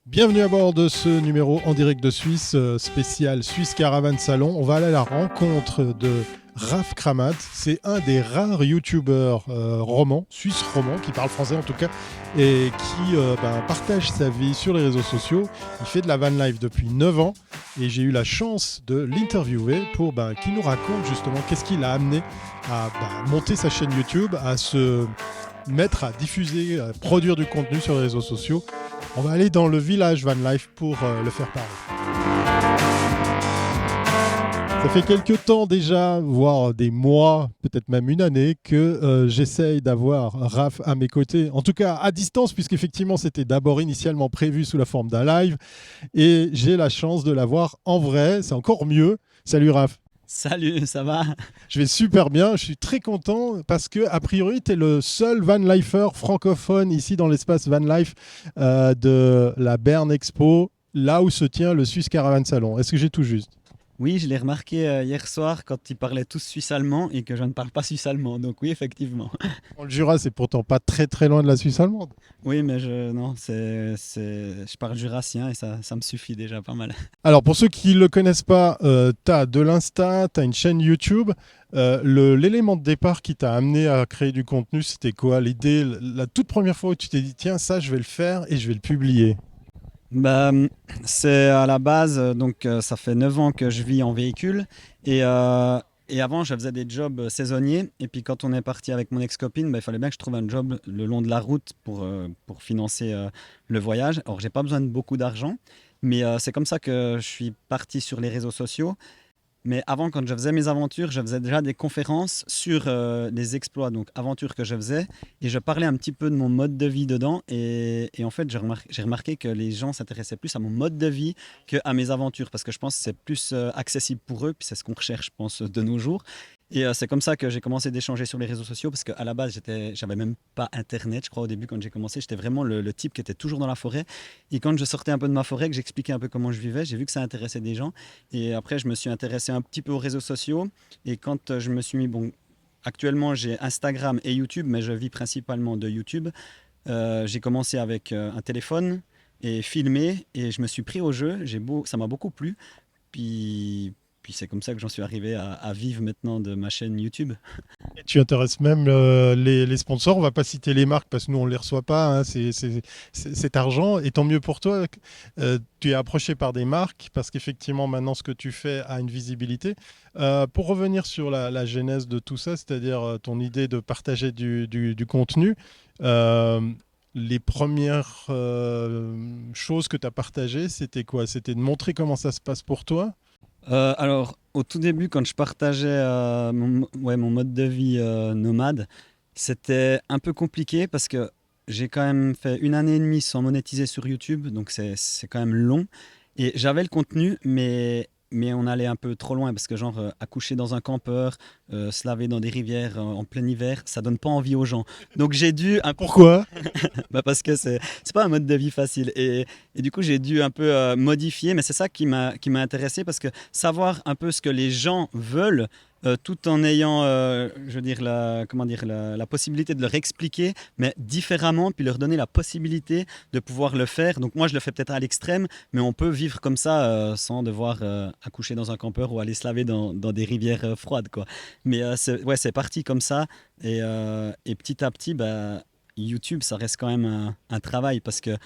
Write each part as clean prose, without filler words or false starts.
Bienvenue à bord de ce numéro en direct de Suisse, spécial Suisse Caravane Salon. On va aller à la rencontre de Raph Kramat. C'est un des rares youtubeurs suisse romans, qui parle français en tout cas, et qui partage sa vie sur les réseaux sociaux. Il fait de la van life depuis 9 ans et j'ai eu la chance de l'interviewer pour qu'il nous raconte justement qu'est-ce qui l'a amené à monter sa chaîne YouTube, à se mettre à diffuser, à produire du contenu sur les réseaux sociaux. On va aller dans le village van life pour le faire parler. Ça fait quelques temps déjà, voire des mois, peut-être même une année, que j'essaye d'avoir Raph à mes côtés, en tout cas à distance, puisqu'effectivement c'était d'abord initialement prévu sous la forme d'un live, et j'ai la chance de l'avoir en vrai, c'est encore mieux. Salut Raph. Salut, ça va? Je vais super bien, je suis très content parce que a priori tu es le seul van lifer francophone ici dans l'espace van life de la Bern Expo, là où se tient le Swiss Caravan Salon. Est-ce que j'ai tout juste? Oui, je l'ai remarqué hier soir quand ils parlaient tous suisse-allemand et que je ne parle pas suisse-allemand. Donc oui, effectivement. Le Jura, c'est pourtant pas très très loin de la Suisse allemande. Oui, mais je parle jurassien et ça me suffit déjà pas mal. Alors pour ceux qui ne le connaissent pas, tu as de l'Insta, tu as une chaîne YouTube. L'élément de départ qui t'a amené à créer du contenu, c'était quoi? L'idée, la toute première fois où tu t'es dit tiens, ça je vais le faire et je vais le publier. Bah, c'est à la base, ça fait 9 ans que je vis en véhicule et avant je faisais des jobs saisonniers et puis quand on est parti avec mon ex-copine, il fallait bien que je trouve un job le long de la route pour financer le voyage. Alors j'ai pas besoin de beaucoup d'argent, mais c'est comme ça que je suis parti sur les réseaux sociaux. Mais avant, quand je faisais mes aventures, je faisais déjà des conférences sur les exploits, donc aventures que je faisais, et je parlais un petit peu de mon mode de vie dedans. Et en fait, j'ai remarqué que les gens s'intéressaient plus à mon mode de vie qu'à mes aventures, parce que je pense que c'est plus accessible pour eux, puis c'est ce qu'on recherche, je pense, de nos jours. Et c'est comme ça que j'ai commencé d'échanger sur les réseaux sociaux, parce qu'à la base, j'avais même pas Internet, je crois, au début, quand j'ai commencé. J'étais vraiment le type qui était toujours dans la forêt. Et quand je sortais un peu de ma forêt, que j'expliquais un peu comment je vivais, j'ai vu que ça intéressait des gens. Et après, je me suis intéressé un petit peu aux réseaux sociaux. Et quand je me suis mis, actuellement, j'ai Instagram et YouTube, mais je vis principalement de YouTube. J'ai commencé avec un téléphone et filmé, et je me suis pris au jeu. Ça m'a beaucoup plu. Puis c'est comme ça que j'en suis arrivé à vivre maintenant de ma chaîne YouTube. Et tu intéresses même les sponsors. On va pas citer les marques parce que nous on les reçoit pas. Hein, cet argent. Et tant mieux pour toi. Tu es approché par des marques parce qu'effectivement maintenant ce que tu fais a une visibilité. Pour revenir sur la genèse de tout ça, c'est-à-dire ton idée de partager du contenu. Les premières choses que tu as partagées, c'était quoi? C'était de montrer comment ça se passe pour toi? Alors, au tout début, quand je partageais mon mode de vie nomade, c'était un peu compliqué parce que j'ai quand même fait une année et demie sans monétiser sur YouTube, donc c'est quand même long. Et j'avais le contenu, mais on allait un peu trop loin parce que, genre, accoucher dans un campeur, se laver dans des rivières en plein hiver, ça donne pas envie aux gens. Donc j'ai dû un peu. Pourquoi? Parce que c'est pas un mode de vie facile. Et du coup, j'ai dû un peu modifier, mais c'est ça qui m'a intéressé parce que savoir un peu ce que les gens veulent, tout en ayant, je veux dire, la possibilité de leur expliquer, mais différemment, puis leur donner la possibilité de pouvoir le faire. Donc moi, je le fais peut-être à l'extrême, mais on peut vivre comme ça sans devoir accoucher dans un campeur ou aller se laver dans des rivières froides, quoi. Mais c'est parti comme ça. Et petit à petit, YouTube, ça reste quand même un travail parce que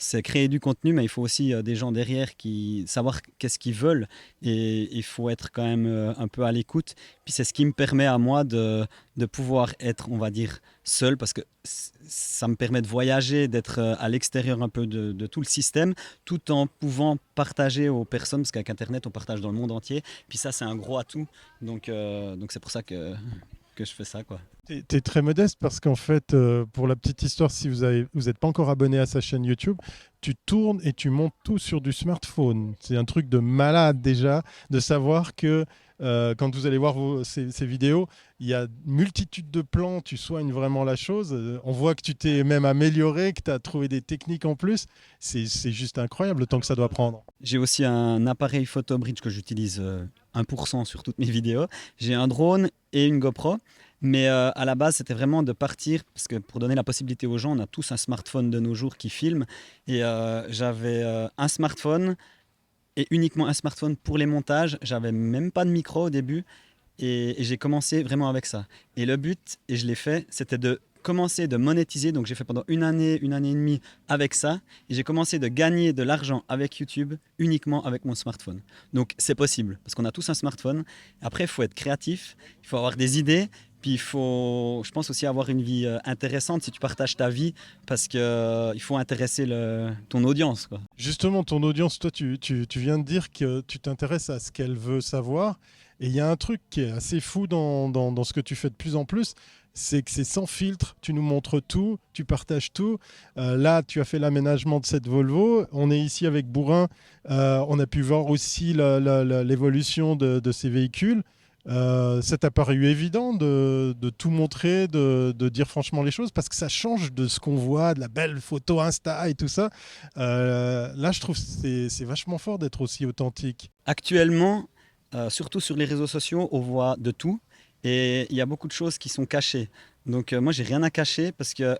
c'est créer du contenu, mais il faut aussi des gens derrière qui savoir qu'est-ce qu'ils veulent et il faut être quand même un peu à l'écoute. Puis c'est ce qui me permet à moi de pouvoir être, on va dire, seul parce que ça me permet de voyager, d'être à l'extérieur un peu de tout le système, tout en pouvant partager aux personnes parce qu'avec Internet, on partage dans le monde entier. Puis ça, c'est un gros atout. Donc c'est pour ça que je fais ça, quoi. T'es très modeste parce qu'en fait, pour la petite histoire, si vous n'êtes pas encore abonné à sa chaîne YouTube, tu tournes et tu montes tout sur du smartphone. C'est un truc de malade déjà, de savoir que quand vous allez voir ces vidéos, il y a une multitude de plans, tu soignes vraiment la chose. On voit que tu t'es même amélioré, que tu as trouvé des techniques en plus. C'est juste incroyable le temps que ça doit prendre. J'ai aussi un appareil PhotoBridge que j'utilise 1% sur toutes mes vidéos. J'ai un drone et une GoPro. Mais à la base, c'était vraiment de partir, parce que pour donner la possibilité aux gens, on a tous un smartphone de nos jours qui filme. Et j'avais un smartphone et uniquement un smartphone pour les montages. J'avais même pas de micro au début. Et j'ai commencé vraiment avec ça. Et le but, et je l'ai fait, c'était de commencer de monétiser. Donc j'ai fait pendant une année et demie avec ça. Et j'ai commencé de gagner de l'argent avec YouTube uniquement avec mon smartphone. Donc c'est possible, parce qu'on a tous un smartphone. Après, il faut être créatif, il faut avoir des idées. Puis il faut, je pense aussi avoir une vie intéressante si tu partages ta vie, parce qu'il il faut intéresser ton audience, quoi. Justement, ton audience, toi, tu viens de dire que tu t'intéresses à ce qu'elle veut savoir. Et il y a un truc qui est assez fou dans ce que tu fais de plus en plus, c'est que c'est sans filtre. Tu nous montres tout, tu partages tout. Là, tu as fait l'aménagement de cette Volvo. On est ici avec Bourrin. On a pu voir aussi l'évolution de ces véhicules. Ça t'a paru évident de tout montrer, de dire franchement les choses, parce que ça change de ce qu'on voit, de la belle photo Insta et tout ça. Là, je trouve que c'est vachement fort d'être aussi authentique. Actuellement, surtout sur les réseaux sociaux, on voit de tout et il y a beaucoup de choses qui sont cachées. Donc moi, j'ai rien à cacher parce que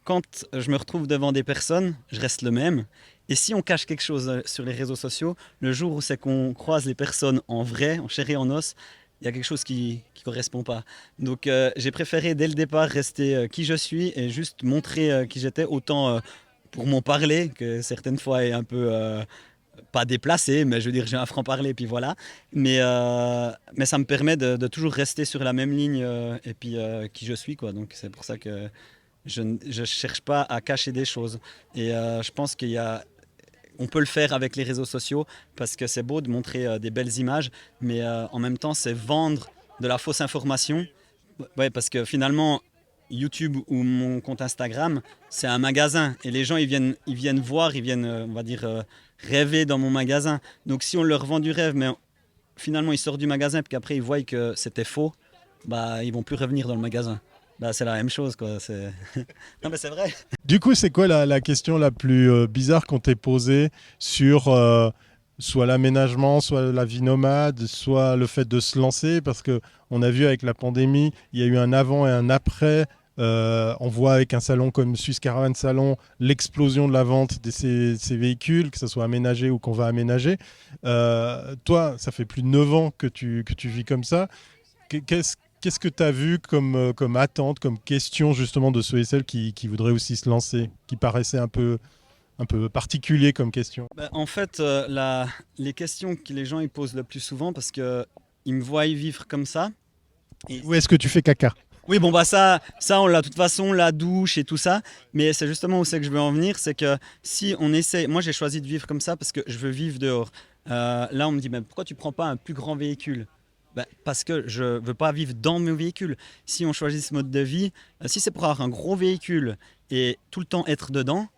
quand je me retrouve devant des personnes, je reste le même. Et si on cache quelque chose sur les réseaux sociaux, le jour où c'est qu'on croise les personnes en vrai, en chair et en os, il y a quelque chose qui ne correspond pas. Donc j'ai préféré dès le départ rester qui je suis et juste montrer qui j'étais, autant pour m'en parler, que certaines fois est un peu pas déplacé, mais je veux dire, j'ai un franc-parler, puis voilà. Mais ça me permet de toujours rester sur la même ligne et puis qui je suis, quoi. Donc c'est pour ça que je ne cherche pas à cacher des choses. Et je pense on peut le faire avec les réseaux sociaux parce que c'est beau de montrer des belles images, mais en même temps, c'est vendre de la fausse information. Ouais, parce que finalement, YouTube ou mon compte Instagram, c'est un magasin et les gens ils viennent voir, ils viennent, on va dire, rêver dans mon magasin. Donc si on leur vend du rêve, mais finalement ils sortent du magasin et qu'après ils voient que c'était faux, bah ils vont plus revenir dans le magasin. Bah, c'est la même chose, quoi. Non, mais c'est vrai. Du coup, c'est quoi la question la plus bizarre qu'on t'ait posée sur soit l'aménagement, soit la vie nomade, soit le fait de se lancer? Parce que on a vu avec la pandémie, il y a eu un avant et un après. On voit avec un salon comme Swiss Caravan Salon l'explosion de la vente de ces véhicules, que ce soit aménagé ou qu'on va aménager. Toi, ça fait plus de 9 ans que tu vis comme ça. Qu'est-ce que tu as vu comme attente, comme question justement de ceux et celles qui voudraient aussi se lancer, qui paraissait un peu particulier comme question? Ben, en fait, les questions que les gens ils posent le plus souvent, parce qu'ils me voient vivre comme ça. Et Où est-ce que tu fais caca? oui, bon, bah ça on l'a de toute façon, la douche et tout ça. Mais c'est justement où c'est que je veux en venir, c'est que si on essaie. Moi, j'ai choisi de vivre comme ça parce que je veux vivre dehors. Là, on me dit, mais pourquoi tu prends pas un plus grand véhicule? Ben, parce que je veux pas vivre dans mon véhicule. Si on choisit ce mode de vie, si c'est pour avoir un gros véhicule et tout le temps être dedans,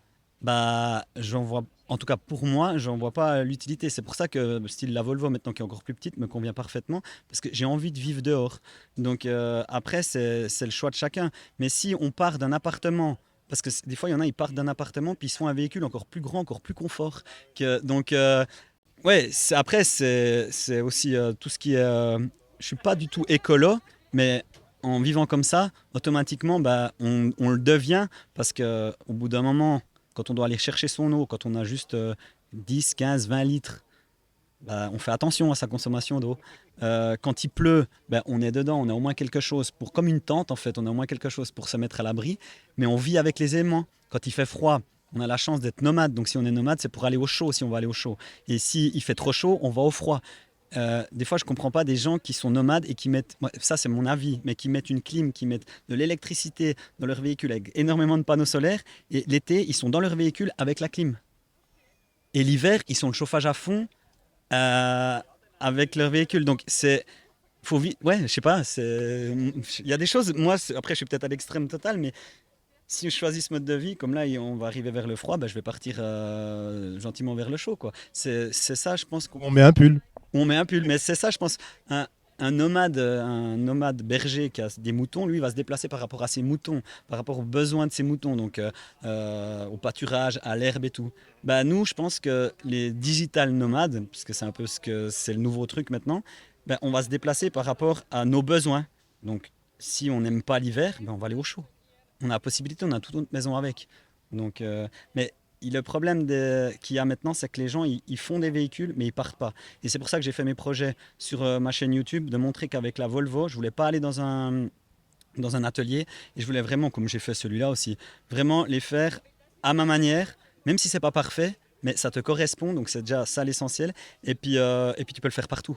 bah, j'en vois, en tout cas pour moi, j'en vois pas l'utilité. C'est pour ça que le style la Volvo, maintenant qui est encore plus petite, me convient parfaitement, parce que j'ai envie de vivre dehors. Donc après, c'est le choix de chacun. Mais si on part d'un appartement, parce que des fois, il y en a, ils partent d'un appartement, puis ils se font un véhicule encore plus grand, encore plus confort. Donc, ouais, après, c'est aussi tout ce qui est... je suis pas du tout écolo, mais en vivant comme ça, automatiquement, bah, on le devient, parce que au bout d'un moment, quand on doit aller chercher son eau, quand on a juste 10, 15, 20 litres, bah, on fait attention à sa consommation d'eau. Quand il pleut, bah, on est dedans, on a au moins quelque chose, comme une tente en fait, on a au moins quelque chose pour se mettre à l'abri, mais on vit avec les éléments. Quand il fait froid, on a la chance d'être nomade, donc si on est nomade, c'est pour aller au chaud, si on va aller au chaud. Et si il fait trop chaud, on va au froid. Des fois, je ne comprends pas des gens qui sont nomades et qui mettent, ça c'est mon avis, mais qui mettent une clim, qui mettent de l'électricité dans leur véhicule avec énormément de panneaux solaires, et l'été, ils sont dans leur véhicule avec la clim. Et l'hiver, ils sont le chauffage à fond euh, avec leur véhicule. Donc c'est, ouais, je sais pas, il y a des choses, moi, après je suis peut-être à l'extrême total, mais si je choisis ce mode de vie, comme là on va arriver vers le froid, bah, je vais partir gentiment vers le chaud, quoi. C'est ça, je pense, On met un pull. on met un pull, mais c'est ça, je pense, un nomade berger qui a des moutons, lui, il va se déplacer par rapport à ses moutons, par rapport aux besoins de ses moutons, donc au pâturage, à l'herbe et tout. Bah, nous, je pense que les digital nomades, puisque c'est un peu ce que c'est le nouveau truc maintenant, bah, on va se déplacer par rapport à nos besoins. Donc, si on n'aime pas l'hiver, ben on va aller au chaud. On a la possibilité, on a toute notre maison avec. Donc, mais le problème qu'il y a maintenant, c'est que les gens, ils font des véhicules, mais ils partent pas. Et c'est pour ça que j'ai fait mes projets sur ma chaîne YouTube, de montrer qu'avec la Volvo, je voulais pas aller dans un atelier, et je voulais vraiment, comme j'ai fait celui-là aussi, vraiment les faire à ma manière, même si c'est pas parfait, mais ça te correspond, donc c'est déjà ça l'essentiel. Et puis tu peux le faire partout.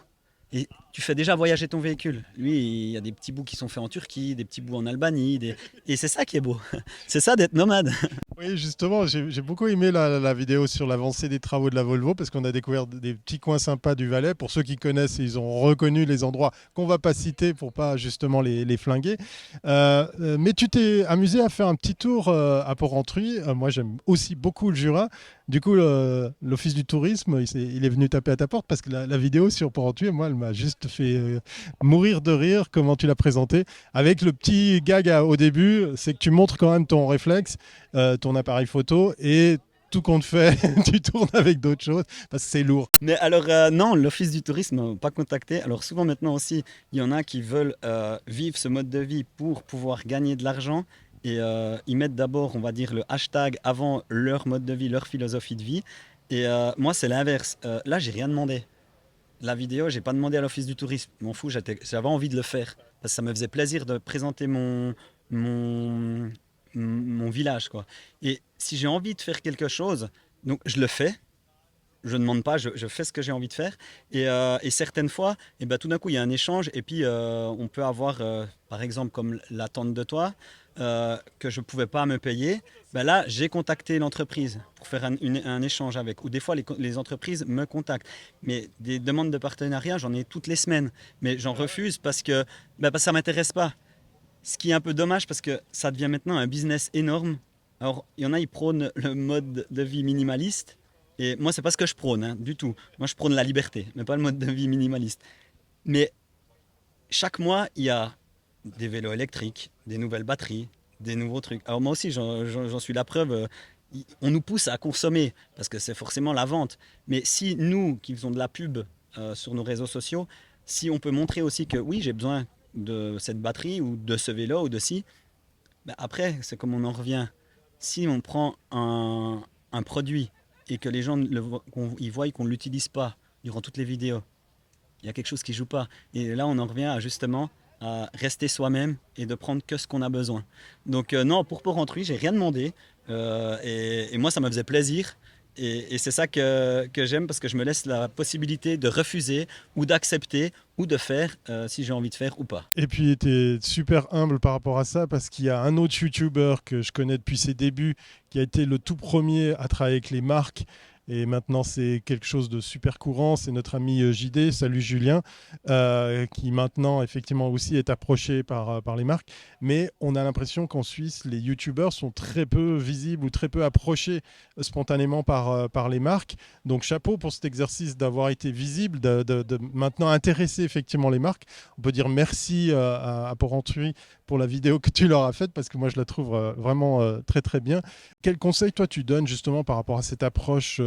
Et tu fais déjà voyager ton véhicule. Lui, il y a des petits bouts qui sont faits en Turquie, des petits bouts en Albanie, et c'est ça qui est beau. C'est ça d'être nomade. Oui, justement, j'ai beaucoup aimé la vidéo sur l'avancée des travaux de la Volvo parce qu'on a découvert des petits coins sympas du Valais. Pour ceux qui connaissent, ils ont reconnu les endroits qu'on va pas citer pour pas justement les flinguer. Mais tu t'es amusé à faire un petit tour à Porrentruy. Moi, j'aime aussi beaucoup le Jura. Du coup, l'Office du tourisme, il est venu taper à ta porte parce que la vidéo sur Porrentruy, moi, elle m'a juste fait mourir de rire comment tu l'as présenté. Avec le petit gag au début, c'est que tu montres quand même ton réflexe, ton appareil photo et tout compte fait, tu tournes avec d'autres choses parce que c'est lourd. Mais alors, non, l'Office du tourisme m'a pas contacté. Alors, souvent maintenant aussi, il y en a qui veulent vivre ce mode de vie pour pouvoir gagner de l'argent. Et ils mettent d'abord, on va dire, le hashtag avant leur mode de vie, leur philosophie de vie. Et moi, c'est l'inverse. Là, j'ai rien demandé. La vidéo, j'ai pas demandé à l'Office du tourisme. Je m'en fous, j'avais envie de le faire. Parce que ça me faisait plaisir de présenter mon, mon village, quoi. Et si j'ai envie de faire quelque chose, donc je le fais. Je ne demande pas, je fais ce que j'ai envie de faire. Et certaines fois, et ben, tout d'un coup, il y a un échange. Et puis, on peut avoir, par exemple, comme la tente de toit, que je ne pouvais pas me payer. Ben là, j'ai contacté l'entreprise pour faire un échange avec. Ou des fois, les entreprises me contactent. Mais des demandes de partenariat, j'en ai toutes les semaines. Mais j'en refuse parce que ça ne m'intéresse pas. Ce qui est un peu dommage parce que ça devient maintenant un business énorme. Alors, il y en a, ils prônent le mode de vie minimaliste. Et moi, c'est pas ce que je prône, hein, du tout. Moi, je prône la liberté, mais pas le mode de vie minimaliste. Mais chaque mois, il y a des vélos électriques, des nouvelles batteries, des nouveaux trucs. Alors moi aussi, j'en suis la preuve. On nous pousse à consommer parce que c'est forcément la vente. Mais si nous, qui faisons de la pub sur nos réseaux sociaux, si on peut montrer aussi que oui, j'ai besoin de cette batterie ou de ce vélo ou de ci, ben après, c'est comme on en revient. Si on prend un produit et que les gens ils voient qu'on ne l'utilise pas durant toutes les vidéos, il y a quelque chose qui joue pas. Et là, on en revient à justement à rester soi-même et de prendre que ce qu'on a besoin. Donc non, pour Porrentruy, j'ai rien demandé. Et moi, ça me faisait plaisir. Et c'est ça que j'aime parce que je me laisse la possibilité de refuser ou d'accepter ou de faire si j'ai envie de faire ou pas. Et puis, tu es super humble par rapport à ça parce qu'il y a un autre YouTuber que je connais depuis ses débuts qui a été le tout premier à travailler avec les marques. Et maintenant, c'est quelque chose de super courant. C'est notre ami JD, salut Julien, qui maintenant, effectivement, aussi est approché par les marques. Mais on a l'impression qu'en Suisse, les YouTubers sont très peu visibles ou très peu approchés spontanément par les marques. Donc, chapeau pour cet exercice d'avoir été visible, de maintenant intéresser effectivement les marques. On peut dire merci à Porrentruy pour la vidéo que tu leur as faite parce que moi, je la trouve vraiment très, très bien. Quel conseil, toi, tu donnes justement par rapport à cette approche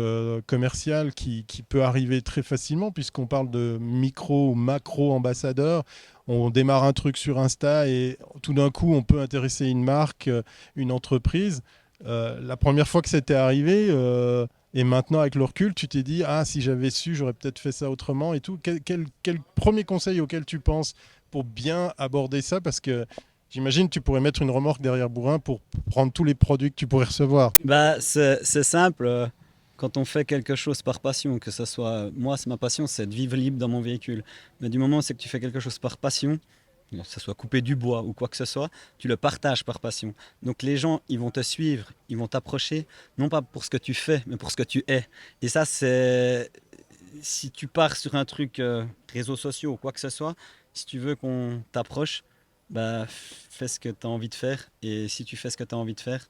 commerciale qui peut arriver très facilement puisqu'on parle de micro ou macro ambassadeurs. On démarre un truc sur Insta et tout d'un coup, on peut intéresser une marque, une entreprise. La première fois que c'était arrivé, et maintenant avec le recul, tu t'es dit, ah, si j'avais su, j'aurais peut-être fait ça autrement et tout. Quel premier conseil auquel tu penses pour bien aborder ça? Parce que j'imagine que tu pourrais mettre une remorque derrière Bourrin pour prendre tous les produits que tu pourrais recevoir. Bah, c'est simple. Quand on fait quelque chose par passion, que ce soit, moi, c'est ma passion, c'est de vivre libre dans mon véhicule. Mais du moment où c'est que tu fais quelque chose par passion, que ce soit couper du bois ou quoi que ce soit, tu le partages par passion. Donc les gens, ils vont te suivre, ils vont t'approcher, non pas pour ce que tu fais, mais pour ce que tu es. Et ça, c'est si tu pars sur un truc réseaux sociaux ou quoi que ce soit, si tu veux qu'on t'approche, bah, fais ce que tu as envie de faire. Et si tu fais ce que tu as envie de faire,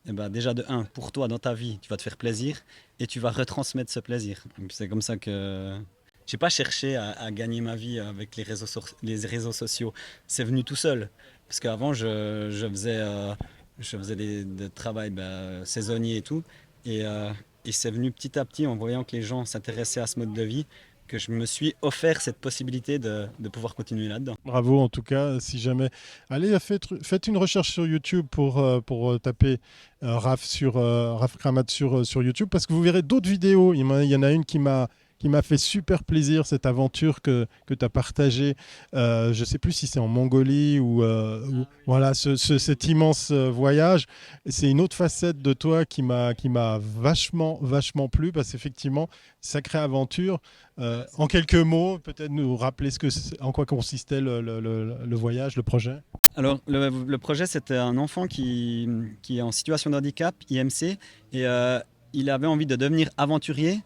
eh ben, déjà de un, pour toi dans ta vie, tu vas te faire plaisir et tu vas retransmettre ce plaisir. Donc, c'est comme ça que j'ai pas cherché à gagner ma vie avec les réseaux sociaux. C'est venu tout seul. Parce qu'avant, je faisais des travail saisonnier et tout. Et, et c'est venu petit à petit en voyant que les gens s'intéressaient à ce mode de vie. que je me suis offert cette possibilité de pouvoir continuer là-dedans. Bravo en tout cas, si jamais. Allez, faites une recherche sur YouTube pour taper Raph Kramat sur YouTube, parce que vous verrez d'autres vidéos. Il y en a une qui m'a fait super plaisir, cette aventure que tu as partagée. Je ne sais plus si c'est en Mongolie voilà, cet immense voyage. C'est une autre facette de toi qui m'a vachement plu, parce qu'effectivement, sacrée aventure. En quelques mots, peut-être nous rappeler en quoi consistait le voyage, le projet. Alors, le projet, c'était un enfant qui est en situation de handicap, IMC, et il avait envie de devenir aventurier.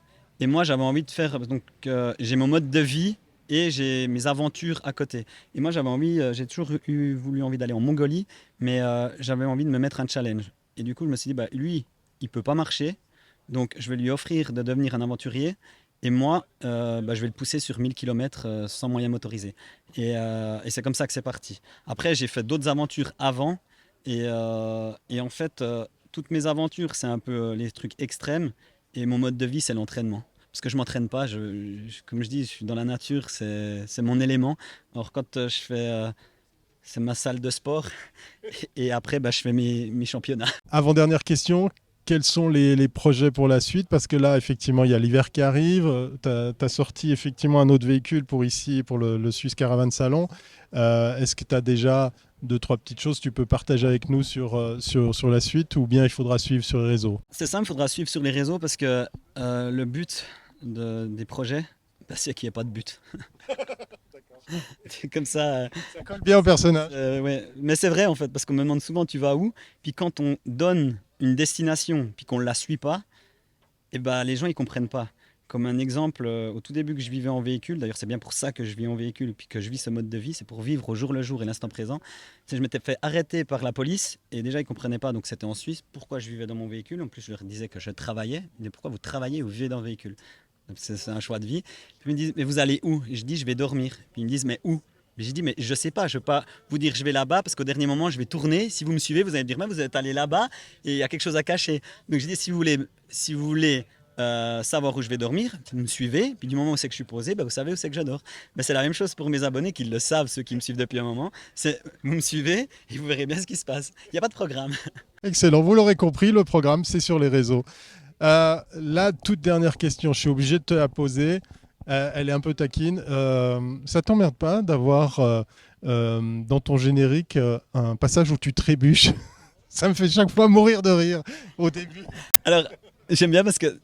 Et moi, j'avais envie de faire. Donc, j'ai mon mode de vie et j'ai mes aventures à côté. Et moi, j'ai toujours voulu envie d'aller en Mongolie, mais j'avais envie de me mettre un challenge. Et du coup, je me suis dit, bah, lui, il peut pas marcher, donc je vais lui offrir de devenir un aventurier. Et moi, bah, je vais le pousser sur 1000 km sans moyen motorisé. Et c'est comme ça que c'est parti. Après, j'ai fait d'autres aventures avant. Et en fait, toutes mes aventures, c'est un peu les trucs extrêmes. Et mon mode de vie, c'est l'entraînement. Parce que je m'entraîne pas, comme je dis, je suis dans la nature, c'est mon élément. Alors quand c'est ma salle de sport, et après bah, je fais mes championnats. Avant-dernière question, quels sont les projets pour la suite? Parce que là, effectivement, il y a l'hiver qui arrive. Tu as sorti effectivement un autre véhicule pour le Swiss Caravan Salon. Est-ce que tu as déjà 2-3 petites choses que tu peux partager avec nous sur la suite, ou bien il faudra suivre sur les réseaux? C'est simple, il faudra suivre sur les réseaux, parce que le but des projets, bah, c'est qu'il n'y ait pas de but. Comme ça. Ça colle bien au personnage. Ouais. Mais c'est vrai en fait, parce qu'on me demande souvent tu vas où, puis quand on donne une destination, puis qu'on ne la suit pas, et bah, les gens ils comprennent pas. Comme un exemple, au tout début que je vivais en véhicule, d'ailleurs c'est bien pour ça que je vis en véhicule, puis que je vis ce mode de vie, c'est pour vivre au jour le jour et l'instant présent. Je m'étais fait arrêter par la police, et déjà ils ne comprenaient pas, donc c'était en Suisse, pourquoi je vivais dans mon véhicule. En plus je leur disais que je travaillais, mais pourquoi vous travaillez ou vivez dans le véhicule? C'est un choix de vie. Puis ils me disent, mais vous allez où? Et je dis, je vais dormir. Puis ils me disent, mais où? J'ai dit, mais je sais pas, je ne vais pas vous dire je vais là-bas, parce qu'au dernier moment je vais tourner. Si vous me suivez, vous allez me dire, mais vous êtes allé là-bas et il y a quelque chose à cacher. Donc j'ai dit, si vous voulez savoir où je vais dormir, vous me suivez. Puis du moment où c'est que je suis posé, bah, vous savez où c'est que je dors. Mais c'est la même chose pour mes abonnés qui le savent, ceux qui me suivent depuis un moment. Vous me suivez et vous verrez bien ce qui se passe. Il n'y a pas de programme. Excellent, vous l'aurez compris, le programme c'est sur les réseaux. La toute dernière question, je suis obligé de te la poser. Elle est un peu taquine. Ça t'emmerde pas d'avoir dans ton générique un passage où tu trébuches? Ça me fait chaque fois mourir de rire au début. Alors, j'aime bien parce que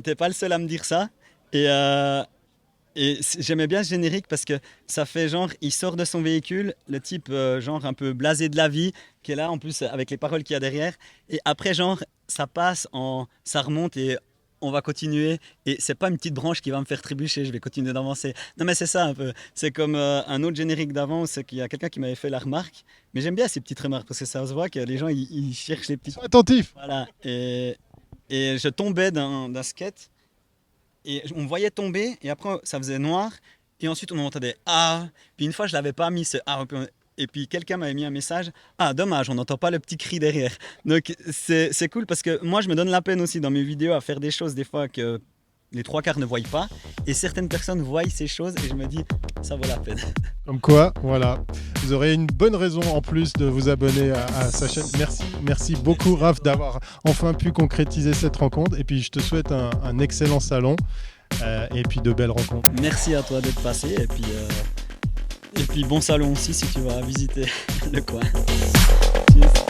t'es pas le seul à me dire ça. Et j'aimais bien ce générique parce que ça fait genre, il sort de son véhicule, le type genre un peu blasé de la vie, qui est là en plus avec les paroles qu'il y a derrière. Et après genre, ça remonte et on va continuer. Et c'est pas une petite branche qui va me faire trébucher, je vais continuer d'avancer. Non mais c'est ça un peu. C'est comme un autre générique d'avant, c'est qu'il y a quelqu'un qui m'avait fait la remarque. Mais j'aime bien ces petites remarques parce que ça se voit que les gens ils cherchent les petites. Sois attentif. Voilà. Et je tombais d'un skate. Et on me voyait tomber, et après ça faisait noir, et ensuite on entendait ah. Puis une fois je l'avais pas mis ce ah, et puis quelqu'un m'avait mis un message ah dommage, on n'entend pas le petit cri derrière. Donc c'est cool parce que moi je me donne la peine aussi dans mes vidéos à faire des choses des fois que les trois quarts ne voient pas, et certaines personnes voient ces choses et je me dis ça vaut la peine. Comme quoi, voilà, vous aurez une bonne raison en plus de vous abonner à sa chaîne. Merci beaucoup Raph d'avoir enfin pu concrétiser cette rencontre, et puis je te souhaite un excellent salon et puis de belles rencontres. Merci à toi d'être passé, et puis bon salon aussi si tu vas visiter le coin. Tschüss.